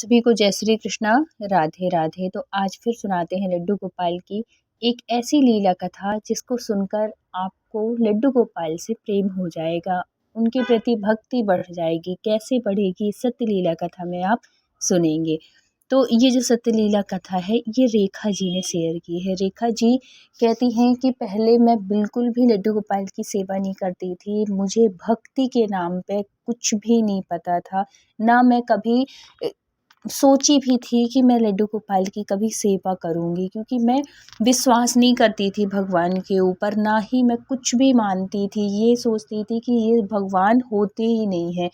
सभी को जय श्री कृष्णा, राधे राधे। तो आज फिर सुनाते हैं लड्डू गोपाल की एक ऐसी लीला कथा जिसको सुनकर आपको लड्डू गोपाल से प्रेम हो जाएगा, उनके प्रति भक्ति बढ़ जाएगी। कैसे बढ़ेगी, सत्य लीला कथा में आप सुनेंगे। तो ये जो सत्य लीला कथा है ये रेखा जी ने शेयर की है। रेखा जी कहती हैं कि पहले मैं बिल्कुल भी लड्डू गोपाल की सेवा नहीं करती थी। मुझे भक्ति के नाम पे कुछ भी नहीं पता था, ना मैं कभी सोची भी थी कि मैं लड्डू गोपाल की कभी सेवा करूँगी, क्योंकि मैं विश्वास नहीं करती थी भगवान के ऊपर, ना ही मैं कुछ भी मानती थी। ये सोचती थी कि ये भगवान होते ही नहीं हैं।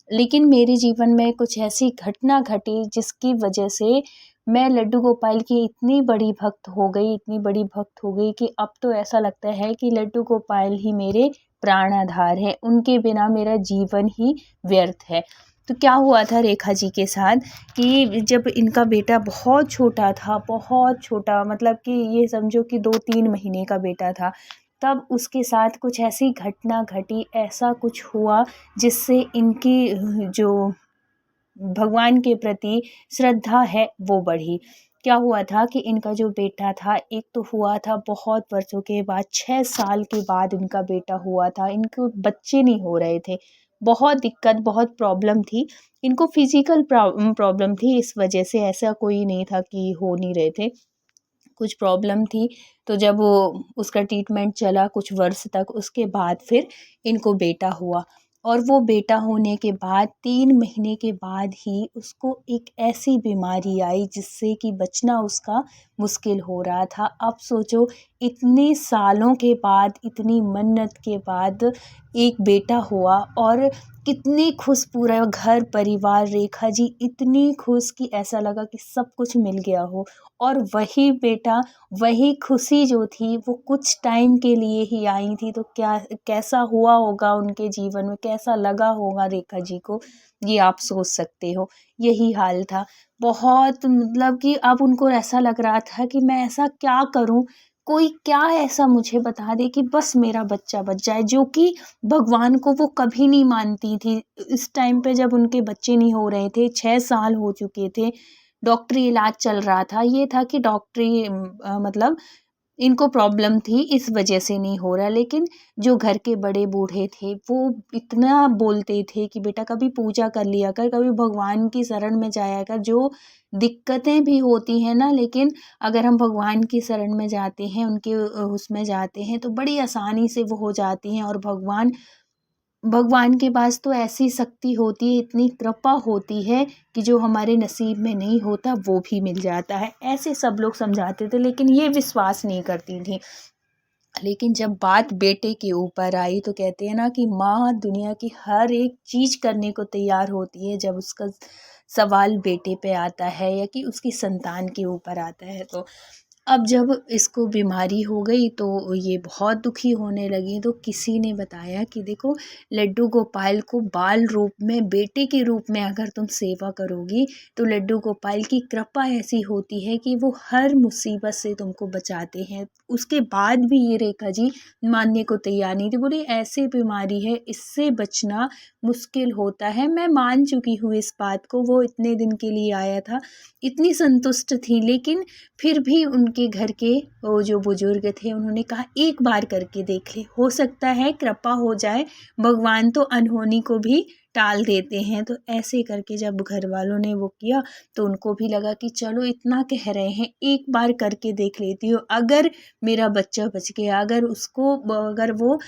लेकिन मेरे जीवन में कुछ ऐसी घटना घटी जिसकी वजह से मैं लड्डू गोपाल की इतनी बड़ी भक्त हो गई, इतनी बड़ी भक्त हो गई कि अब तो ऐसा लगता है कि लड्डू गोपाल ही मेरे प्राण आधार है, उनके बिना मेरा जीवन ही व्यर्थ है। तो क्या हुआ था रेखा जी के साथ कि जब इनका बेटा बहुत छोटा था, बहुत छोटा, मतलब कि ये समझो कि 2-3 महीने का बेटा था, तब उसके साथ कुछ ऐसी घटना घटी, ऐसा कुछ हुआ जिससे इनकी जो भगवान के प्रति श्रद्धा है वो बढ़ी। क्या हुआ था कि इनका जो बेटा था, एक तो हुआ था बहुत वर्षों के बाद, 6 साल के बाद इनका बेटा हुआ था। इनको बच्चे नहीं हो रहे थे, बहुत दिक्कत, बहुत प्रॉब्लम थी। इनको फिजिकल प्रॉब्लम थी, इस वजह से ऐसा कोई नहीं था कि हो नहीं रहे थे, कुछ प्रॉब्लम थी। तो जब वो उसका ट्रीटमेंट चला कुछ वर्ष तक, उसके बाद फिर इनको बेटा हुआ। और वो बेटा होने के बाद 3 महीने के बाद ही उसको एक ऐसी बीमारी आई जिससे कि बचना उसका मुश्किल हो रहा था। अब सोचो, इतने सालों के बाद, इतनी मन्नत के बाद एक बेटा हुआ, और कितनी खुश पूरा घर परिवार, रेखा जी इतनी खुश कि ऐसा लगा कि सब कुछ मिल गया हो। और वही बेटा, वही खुशी जो थी वो कुछ टाइम के लिए ही आई थी। तो क्या कैसा हुआ होगा उनके जीवन में, कैसा लगा होगा रेखा जी को, ये आप सोच सकते हो। यही हाल था, बहुत, मतलब कि अब उनको ऐसा लग रहा था कि मैं ऐसा क्या करूं, कोई क्या ऐसा मुझे बता दे कि बस मेरा बच्चा बच जाए, जो कि भगवान को वो कभी नहीं मानती थी। इस टाइम पे जब उनके बच्चे नहीं हो रहे थे, 6 साल हो चुके थे, डॉक्टरी इलाज चल रहा था। ये था कि डॉक्टरी मतलब इनको प्रॉब्लम थी, इस वजह से नहीं हो रहा। लेकिन जो घर के बड़े बूढ़े थे वो इतना बोलते थे कि बेटा कभी पूजा कर लिया कर, कभी भगवान की शरण में जाया कर। जो दिक्कतें भी होती हैं ना, लेकिन अगर हम भगवान की शरण में जाते हैं, उनके उसमें जाते हैं, तो बड़ी आसानी से वो हो जाती हैं। और भगवान भगवान के पास तो ऐसी शक्ति होती है, इतनी कृपा होती है कि जो हमारे नसीब में नहीं होता वो भी मिल जाता है। ऐसे सब लोग समझाते थे, लेकिन ये विश्वास नहीं करती थी। लेकिन जब बात बेटे के ऊपर आई तो कहते हैं ना कि माँ दुनिया की हर एक चीज़ करने को तैयार होती है, जब उसका सवाल बेटे पे आता है या कि उसकी संतान के ऊपर आता है। तो अब जब इसको बीमारी हो गई तो ये बहुत दुखी होने लगी। तो किसी ने बताया कि देखो, लड्डू गोपाल को बाल रूप में, बेटे के रूप में अगर तुम सेवा करोगी तो लड्डू गोपाल की कृपा ऐसी होती है कि वो हर मुसीबत से तुमको बचाते हैं। उसके बाद भी ये रेखा जी मानने को तैयार नहीं थी, बोली ऐसी बीमारी है, इससे बचना मुश्किल होता है। मैं मान चुकी हूँ इस बात को, वो इतने दिन के लिए आया था, इतनी संतुष्ट थी। लेकिन फिर भी उनके घर के वो जो बुजुर्ग थे उन्होंने कहा एक बार करके देख ले, हो सकता है कृपा हो जाए, भगवान तो अनहोनी को भी टाल देते हैं। तो ऐसे करके जब घर वालों ने वो किया तो उनको भी लगा कि चलो इतना कह रहे हैं, एक बार करके देख लेती हूँ, अगर मेरा बच्चा बच गया, अगर वो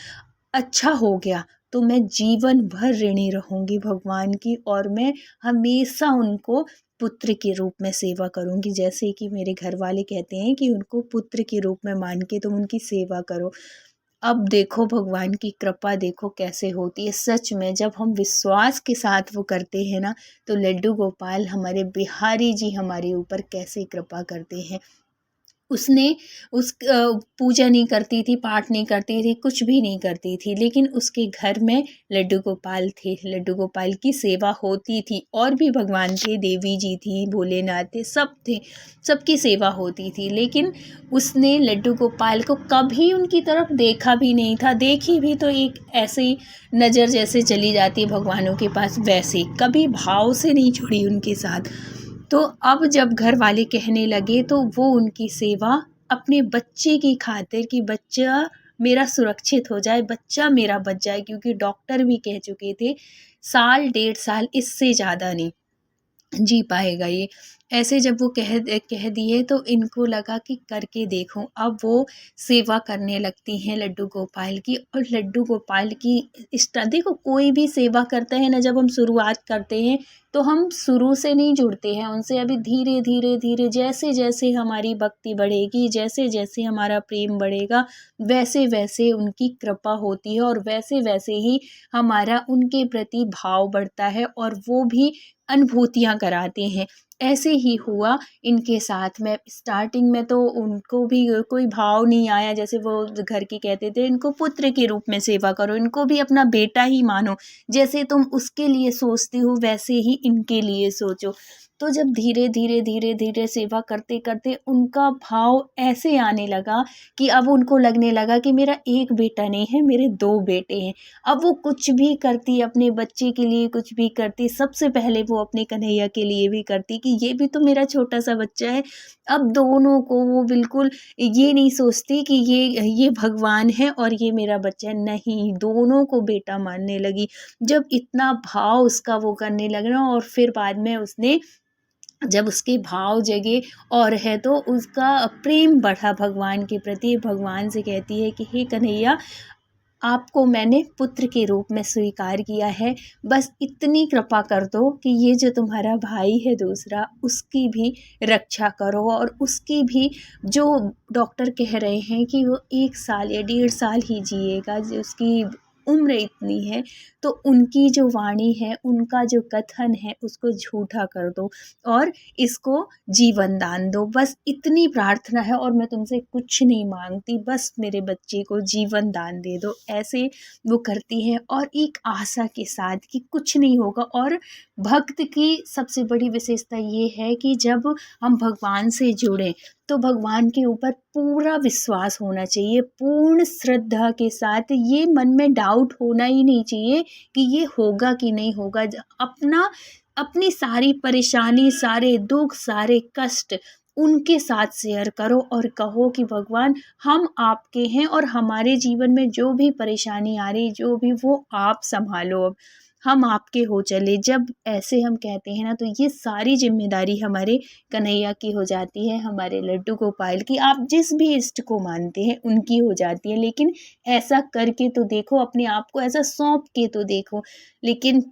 अच्छा हो गया तो मैं जीवन भर ऋणी रहूंगी भगवान की, और मैं हमेशा उनको पुत्र के रूप में सेवा करूंगी। जैसे कि मेरे घर वाले कहते हैं कि उनको पुत्र के रूप में मान के तुम उनकी सेवा करो। अब देखो भगवान की कृपा देखो कैसे होती है। सच में जब हम विश्वास के साथ वो करते हैं ना, तो लड्डू गोपाल हमारे बिहारी जी हमारे ऊपर कैसे कृपा करते हैं। उसने पूजा नहीं करती थी, पाठ नहीं करती थी, कुछ भी नहीं करती थी, लेकिन उसके घर में लड्डू गोपाल थे, लड्डू गोपाल की सेवा होती थी। और भी भगवान थे, देवी जी थी, भोलेनाथ थे, सब थे, सबकी सेवा होती थी। लेकिन उसने लड्डू गोपाल को कभी उनकी तरफ देखा भी नहीं था। देखी भी तो एक ऐसे ही नज़र जैसे चली जाती है भगवानों के पास, वैसे कभी भाव से नहीं जुड़ी उनके साथ। तो अब जब घर वाले कहने लगे तो वो उनकी सेवा अपने बच्चे की खातिर कि बच्चा मेरा सुरक्षित हो जाए, बच्चा मेरा बच जाए, क्योंकि डॉक्टर भी कह चुके थे साल 1.5 साल, इससे ज़्यादा नहीं जी पाएगा ये। ऐसे जब वो कह दिए तो इनको लगा कि करके देखूँ। अब वो सेवा करने लगती हैं लड्डू गोपाल की, और लड्डू गोपाल की देखो कोई भी सेवा करते हैं ना, जब हम शुरुआत करते हैं तो हम शुरू से नहीं जुड़ते हैं उनसे। अभी धीरे धीरे धीरे जैसे जैसे हमारी भक्ति बढ़ेगी, जैसे जैसे हमारा प्रेम बढ़ेगा, वैसे वैसे उनकी कृपा होती है, और वैसे वैसे ही हमारा उनके प्रति भाव बढ़ता है, और वो भी अनुभूतियाँ कराते हैं। ऐसे ही हुआ इनके साथ में। स्टार्टिंग में तो उनको भी कोई भाव नहीं आया, जैसे वो घर के कहते थे इनको पुत्र के रूप में सेवा करो, इनको भी अपना बेटा ही मानो, जैसे तुम उसके लिए सोचती हो वैसे ही इनके लिए सोचो। तो जब धीरे धीरे धीरे धीरे सेवा करते करते उनका भाव ऐसे आने लगा कि अब उनको लगने लगा कि मेरा एक बेटा नहीं है, मेरे 2 बेटे हैं। अब वो कुछ भी करती, अपने बच्चे के लिए कुछ भी करती, सबसे पहले वो अपने कन्हैया के लिए भी करती कि ये भी तो मेरा छोटा-सा बच्चा है। अब दोनों को वो बिल्कुल ये नहीं सोचती कि ये भगवान है और ये मेरा बच्चा है, नहीं, दोनों को बेटा मानने लगी। जब इतना भाव उसका वो करने लगा, और फिर बाद में उसने जब उसके भाव जगे और है तो उसका प्रेम बढ़ा भगवान के प्रति। भगवान से कहती है कि हे कन्हैया, आपको मैंने पुत्र के रूप में स्वीकार किया है, बस इतनी कृपा कर दो कि ये जो तुम्हारा भाई है दूसरा, उसकी भी रक्षा करो, और उसकी भी जो डॉक्टर कह रहे हैं कि वो 1 साल या 1.5 साल ही जिएगा, जो उसकी उम्र इतनी है, तो उनकी जो वाणी है, उनका जो कथन है, उसको झूठा कर दो और इसको जीवन दान दो। बस इतनी प्रार्थना है, और मैं तुमसे कुछ नहीं मांगती, बस मेरे बच्चे को जीवन दान दे दो। ऐसे वो करती है, और एक आशा के साथ कि कुछ नहीं होगा। और भक्त की सबसे बड़ी विशेषता ये है कि जब हम भगवान से जुड़ें तो भगवान के ऊपर पूरा विश्वास होना चाहिए, पूर्ण श्रद्धा के साथ। ये मन में डाउट होना ही नहीं चाहिए कि ये होगा कि नहीं होगा। अपनी सारी परेशानी, सारे दुख, सारे कष्ट उनके साथ शेयर करो, और कहो कि भगवान, हम आपके हैं, और हमारे जीवन में जो भी परेशानी आ रही, जो भी, वो आप संभालो, अब हम आपके हो चले। जब ऐसे हम कहते हैं ना, तो ये सारी जिम्मेदारी हमारे कन्हैया की हो जाती है, हमारे लड्डू गोपाल की। आप जिस भी इष्ट को मानते हैं उनकी हो जाती है, लेकिन ऐसा करके तो देखो, अपने आप को ऐसा सौंप के तो देखो। लेकिन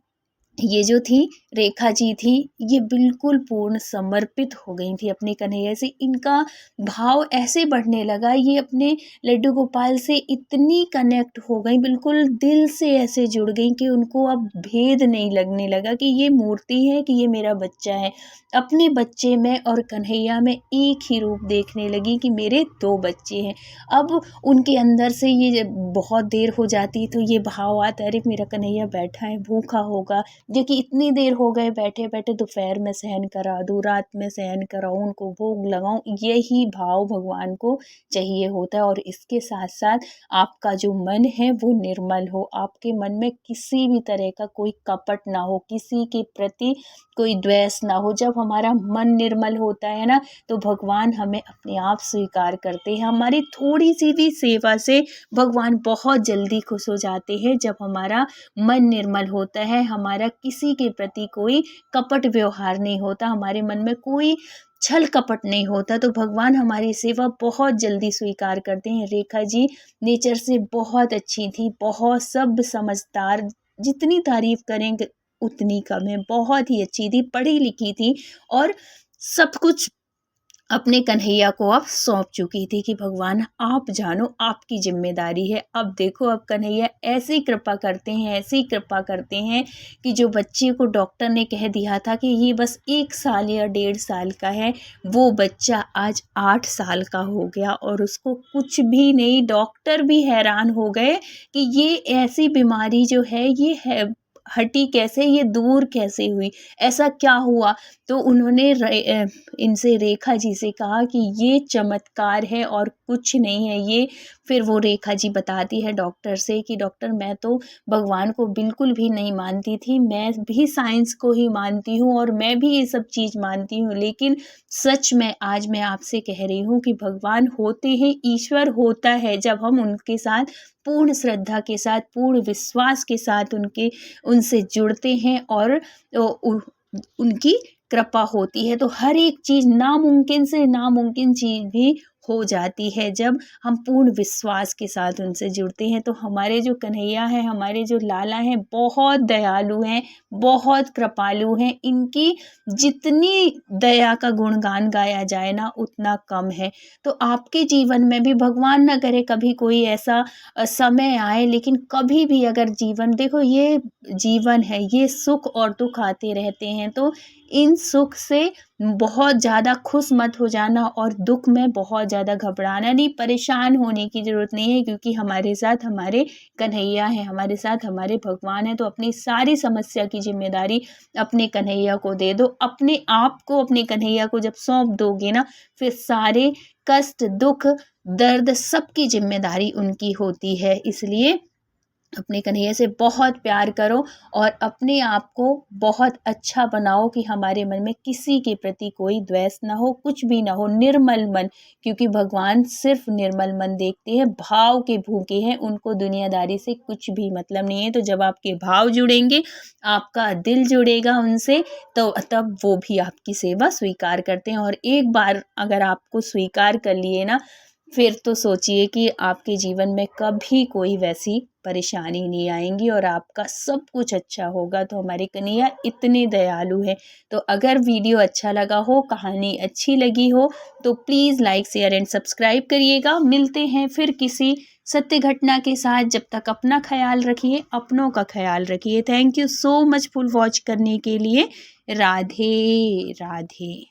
ये जो थी रेखा जी थी, ये बिल्कुल पूर्ण समर्पित हो गई थी अपने कन्हैया से। इनका भाव ऐसे बढ़ने लगा, ये अपने लड्डू गोपाल से इतनी कनेक्ट हो गई, बिल्कुल दिल से ऐसे जुड़ गई कि उनको अब भेद नहीं लगने लगा कि ये मूर्ति है कि ये मेरा बच्चा है। अपने बच्चे में और कन्हैया में एक ही रूप देखने लगी कि मेरे 2 बच्चे हैं। अब उनके अंदर से ये बहुत देर हो जाती तो ये भाव आता, अरे मेरा कन्हैया बैठा है, भूखा होगा, जो कि इतनी देर हो गए बैठे बैठे, दोपहर में सहन करा दूँ, रात में सहन कराऊँ, उनको भोग लगाऊँ, यही भाव भगवान को चाहिए होता है। और इसके साथ साथ आपका जो मन है वो निर्मल हो, आपके मन में किसी भी तरह का कोई कपट ना हो, किसी के प्रति कोई द्वेष ना हो। जब हमारा मन निर्मल होता है ना, तो भगवान हमें अपने आप स्वीकार करते हैं। हमारी थोड़ी सी भी सेवा से भगवान बहुत जल्दी खुश हो जाते हैं। जब हमारा मन निर्मल होता है, हमारा किसी के प्रति कोई कपट व्यवहार नहीं होता, हमारे मन में कोई छल कपट नहीं होता, तो भगवान हमारी सेवा बहुत जल्दी स्वीकार करते हैं। रेखा जी नेचर से बहुत अच्छी थी, बहुत सब समझदार, जितनी तारीफ करेंगे उतनी कम है। बहुत ही अच्छी थी, पढ़ी लिखी थी, और सब कुछ अपने कन्हैया को अब सौंप चुकी थी कि भगवान आप जानो, आपकी जिम्मेदारी है। अब देखो, अब कन्हैया ऐसी कृपा करते हैं, ऐसी कृपा करते हैं कि जो बच्चे को डॉक्टर ने कह दिया था कि ये बस 1 साल या 1.5 साल का है, वो बच्चा आज 8 साल का हो गया, और उसको कुछ भी नहीं। डॉक्टर भी हैरान हो गए कि ये ऐसी बीमारी जो है, ये है हटी कैसे, ये दूर कैसे हुई, ऐसा क्या हुआ? तो उन्होंने इनसे रेखा जी से कहा कि ये चमत्कार है और कुछ नहीं है ये। फिर वो रेखा जी बताती है डॉक्टर से कि डॉक्टर मैं तो भगवान को बिल्कुल भी नहीं मानती थी, मैं भी साइंस को ही मानती हूँ और मैं भी ये सब चीज़ मानती हूँ, लेकिन सच में आज मैं आपसे कह रही हूँ कि भगवान होते हैं, ईश्वर होता है जब हम उनके साथ पूर्ण श्रद्धा के साथ, पूर्ण विश्वास के साथ उनसे जुड़ते हैं और उनकी कृपा होती है। तो हर एक चीज़ नामुमकिन से नामुमकिन चीज़ भी हो जाती है जब हम पूर्ण विश्वास के साथ उनसे जुड़ते हैं। तो हमारे जो कन्हैया हैं, हमारे जो लाला हैं, बहुत दयालु हैं, बहुत कृपालु हैं। इनकी जितनी दया का गुणगान गाया जाए ना उतना कम है। तो आपके जीवन में भी भगवान ना करे कभी कोई ऐसा समय आए, लेकिन कभी भी अगर जीवन देखो ये जीवन है, ये सुख और दुख आते रहते हैं, तो इन सुख से बहुत ज़्यादा खुश मत हो जाना और दुख में बहुत ज़्यादा घबराना नहीं, परेशान होने की ज़रूरत नहीं है, क्योंकि हमारे साथ हमारे कन्हैया हैं, हमारे साथ हमारे भगवान हैं। तो अपनी सारी समस्या की ज़िम्मेदारी अपने कन्हैया को दे दो। अपने आप को अपने कन्हैया को जब सौंप दोगे ना, फिर सारे कष्ट, दुख, दर्द सबकी ज़िम्मेदारी उनकी होती है। इसलिए अपने कन्हैया से बहुत प्यार करो और अपने आप को बहुत अच्छा बनाओ कि हमारे मन में किसी के प्रति कोई द्वेष ना हो, कुछ भी ना हो, निर्मल मन, क्योंकि भगवान सिर्फ निर्मल मन देखते हैं, भाव के भूखे हैं, उनको दुनियादारी से कुछ भी मतलब नहीं है। तो जब आपके भाव जुड़ेंगे, आपका दिल जुड़ेगा उनसे, तो तब वो भी आपकी सेवा स्वीकार करते हैं। और एक बार अगर आपको स्वीकार कर लिए ना, फिर तो सोचिए कि आपके जीवन में कभी कोई वैसी परेशानी नहीं आएँगी और आपका सब कुछ अच्छा होगा। तो हमारे कन्हैया इतने दयालु हैं। तो अगर वीडियो अच्छा लगा हो, कहानी अच्छी लगी हो, तो please like, share and subscribe करिएगा। मिलते हैं फिर किसी सत्य घटना के साथ। जब तक अपना ख़्याल रखिए, अपनों का ख़्याल रखिए। Thank you so much full watch करने के लिए। राधे राधे।